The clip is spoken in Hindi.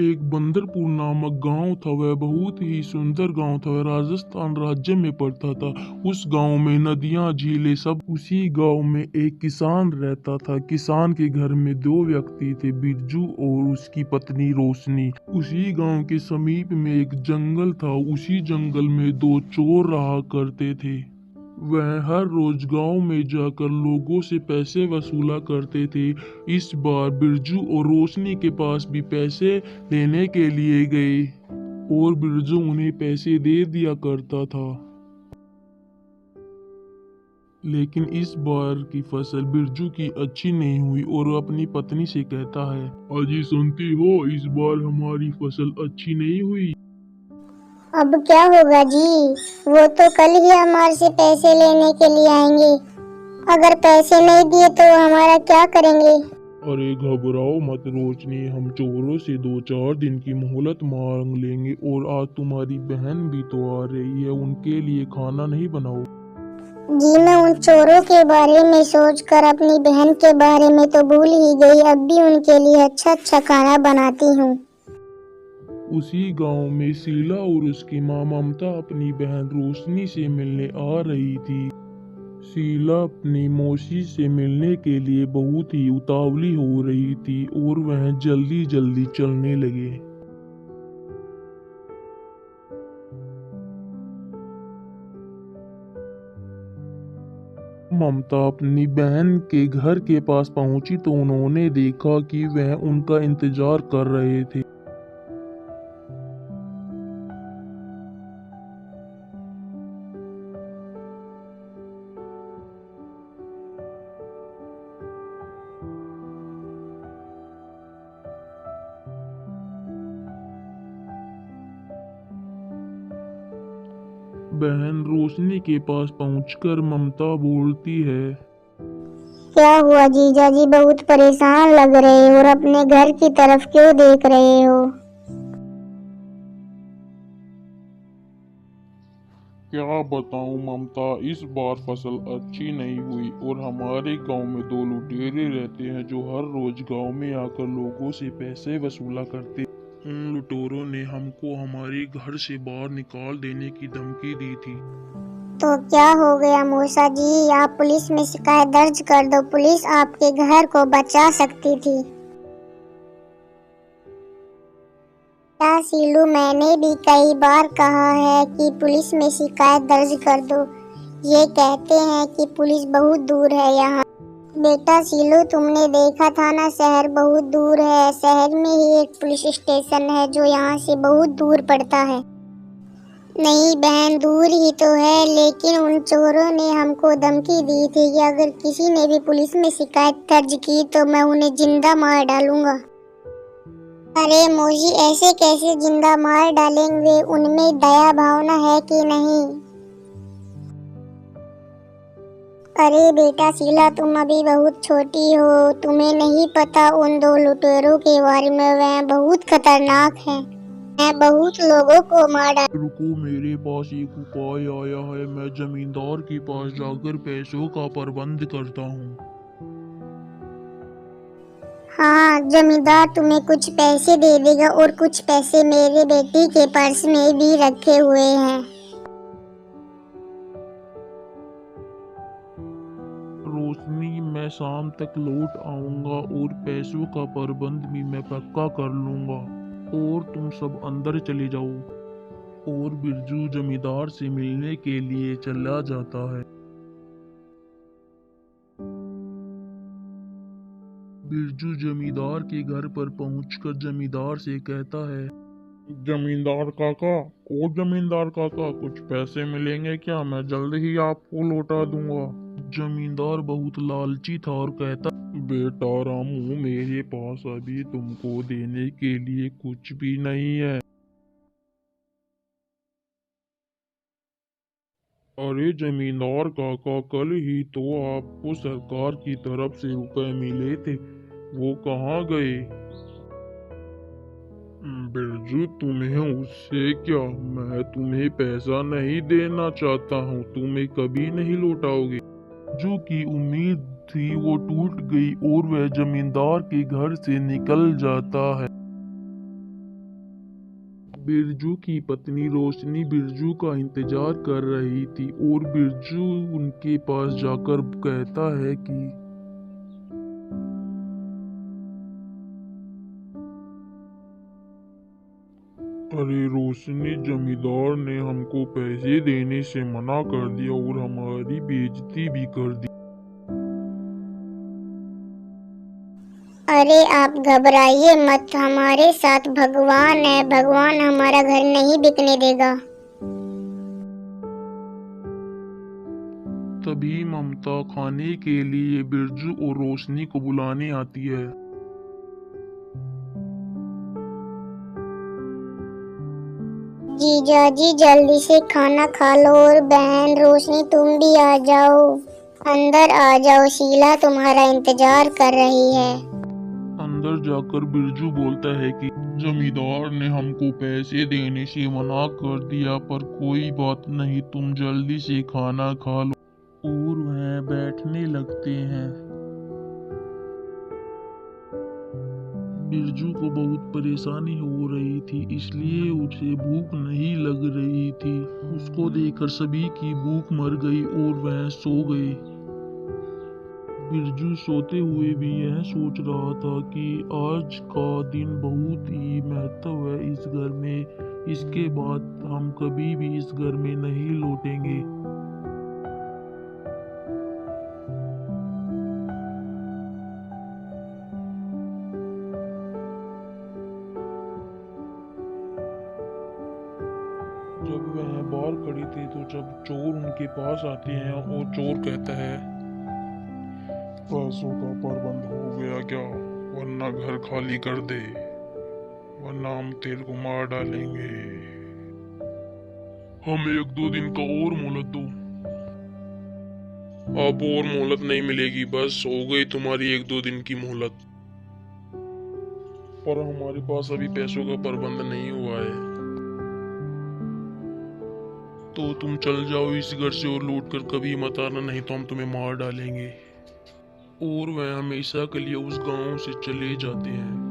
एक बंदरपुर नामक गांव था। वह बहुत ही सुंदर गांव था। वह राजस्थान राज्य में पड़ता था। उस गांव में नदियां झीलें सब। उसी गांव में एक किसान रहता था। किसान के घर में दो व्यक्ति थे, बिरजू और उसकी पत्नी रोशनी। उसी गांव के समीप में एक जंगल था। उसी जंगल में दो चोर रहा करते थे। वह हर रोज गांव में जाकर लोगों से पैसे वसूला करते थे। इस बार बिरजू और रोशनी के पास भी पैसे लेने के लिए गए और बिरजू उन्हें पैसे दे दिया करता था। लेकिन इस बार की फसल बिरजू की अच्छी नहीं हुई और वो अपनी पत्नी से कहता है, अजी सुनती हो, इस बार हमारी फसल अच्छी नहीं हुई। अब क्या होगा जी? वो तो कल ही हमारे से पैसे लेने के लिए आएंगे। अगर पैसे नहीं दिए तो हमारा क्या करेंगे? अरे घबराओ मत रोशनी, हम चोरों से 2-4 दिन की मोहलत मांग लेंगे। और आज तुम्हारी बहन भी तो आ रही है, उनके लिए खाना नहीं बनाओ? जी मैं उन चोरों के बारे में सोचकर अपनी बहन के बारे में तो भूल ही गई। अब भी उनके लिए अच्छा अच्छा खाना बनाती हूँ। उसी गांव में शीला और उसकी माँ ममता अपनी बहन रोशनी से मिलने आ रही थी। शीला अपनी मौसी से मिलने के लिए बहुत ही उतावली हो रही थी और वह जल्दी जल्दी चलने लगे। ममता अपनी बहन के घर के पास पहुंची तो उन्होंने देखा कि वह उनका इंतजार कर रहे थे। बहन रोशनी के पास पहुंचकर ममता बोलती है, क्या हुआ जीजा जी, बहुत परेशान लग रहे हो और अपने घर की तरफ क्यों देख रहे हो? क्या बताऊं ममता, इस बार फसल अच्छी नहीं हुई और हमारे गांव में दो लुटेरे रहते हैं जो हर रोज गांव में आकर लोगों से पैसे वसूला करते। उन लुटेरों ने हमको हमारे घर से बाहर निकाल देने की धमकी दी थी। तो क्या हो गया मौसा जी? आप पुलिस में शिकायत दर्ज कर दो। पुलिस आपके घर को बचा सकती थी। क्या सीलू, मैंने भी कई बार कहा है कि पुलिस में शिकायत दर्ज कर दो। ये कहते हैं कि पुलिस बहुत दूर है यहाँ। बेटा सीलू, तुमने देखा था ना, शहर बहुत दूर है। शहर में ही एक पुलिस स्टेशन है जो यहाँ से बहुत दूर पड़ता है। नहीं बहन, दूर ही तो है, लेकिन उन चोरों ने हमको धमकी दी थी कि अगर किसी ने भी पुलिस में शिकायत दर्ज की तो मैं उन्हें जिंदा मार डालूंगा। अरे मौजी, ऐसे कैसे जिंदा मार डालेंगे? उनमें दया भावना है कि नहीं? अरे बेटा शीला, तुम अभी बहुत छोटी हो, तुम्हें नहीं पता उन दो लुटेरों के बारे में। वह बहुत खतरनाक हैं। मैं बहुत लोगों को मार डाल। रुको, मेरे पास एक उपाय आया है। मैं जमींदार के पास जाकर पैसों का प्रबंध करता हूँ। हाँ, जमींदार तुम्हें कुछ पैसे दे देगा और कुछ पैसे मेरे बेटी के पर्स में भी रखे हुए हैं। रोशनी, मैं शाम तक लौट आऊंगा और पैसों का प्रबंध भी मैं पक्का कर लूंगा। और तुम सब अंदर चले जाओ। और बिरजू जमींदार से मिलने के लिए चला जाता है। बिरजू जमींदार के घर पर पहुंचकर जमींदार से कहता है, जमींदार काका, ओ जमींदार काका, कुछ पैसे मिलेंगे क्या? मैं जल्द ही आपको लौटा दूंगा। जमींदार बहुत लालची था और कहता, बेटा रामू, मेरे पास अभी तुमको देने के लिए कुछ भी नहीं है। अरे जमींदार काका, कल ही तो आपको सरकार की तरफ से रुपए मिले थे, वो कहाँ गए? बिरजू, तुम्हें उससे क्या? मैं तुम्हें पैसा नहीं देना चाहता हूँ, तुम्हें कभी नहीं लौटाओगे। जो की उम्मीद थी वो टूट गई और वह जमींदार के घर से निकल जाता है। बिरजू की पत्नी रोशनी बिरजू का इंतजार कर रही थी और बिरजू उनके पास जाकर कहता है कि अरे रोशनी, जमींदार ने हमको पैसे देने से मना कर दिया और हमारी बेइज्जती भी कर दी। अरे आप घबराइए मत, हमारे साथ भगवान है, भगवान हमारा घर नहीं बिकने देगा। तभी ममता खाने के लिए बिरजू और रोशनी को बुलाने आती है। जीजा जी जल्दी से खाना खा लो और बहन रोशनी तुम भी आ जाओ, अंदर आ जाओ, शीला तुम्हारा इंतजार कर रही है। अंदर जाकर बिरजू बोलता है कि जमींदार ने हमको पैसे देने से मना कर दिया, पर कोई बात नहीं, तुम जल्दी से खाना खा लो। और वह बैठने लगते हैं। बिरजू को बहुत परेशानी हो रही थी, इसलिए उसे भूख नहीं लग रही थी। उसको देखकर सभी की भूख मर गई और वह सो गए। बिरजू सोते हुए भी यह सोच रहा था कि आज का दिन बहुत ही महत्व है इस घर में, इसके बाद हम कभी भी इस घर में नहीं लौटेंगे। जब वह बाहर खड़ी थी तो जब चोर उनके पास आते हैं और चोर कहता है, पैसों का प्रबंध हो गया क्या, वरना घर खाली कर दे, वरना हम तेरे को मार डालेंगे। हमें 1-2 दिन का और मोहलत दो। अब और मोहलत नहीं मिलेगी, बस हो गई तुम्हारी 1-2 दिन की मोहलत। पर हमारे पास अभी पैसों का प्रबंध नहीं हुआ है, तो तुम चल जाओ इस घर से और लौट कर कभी मत आना, नहीं तो हम तुम्हें मार डालेंगे। और वह हमेशा के लिए उस गांव से चले जाते हैं।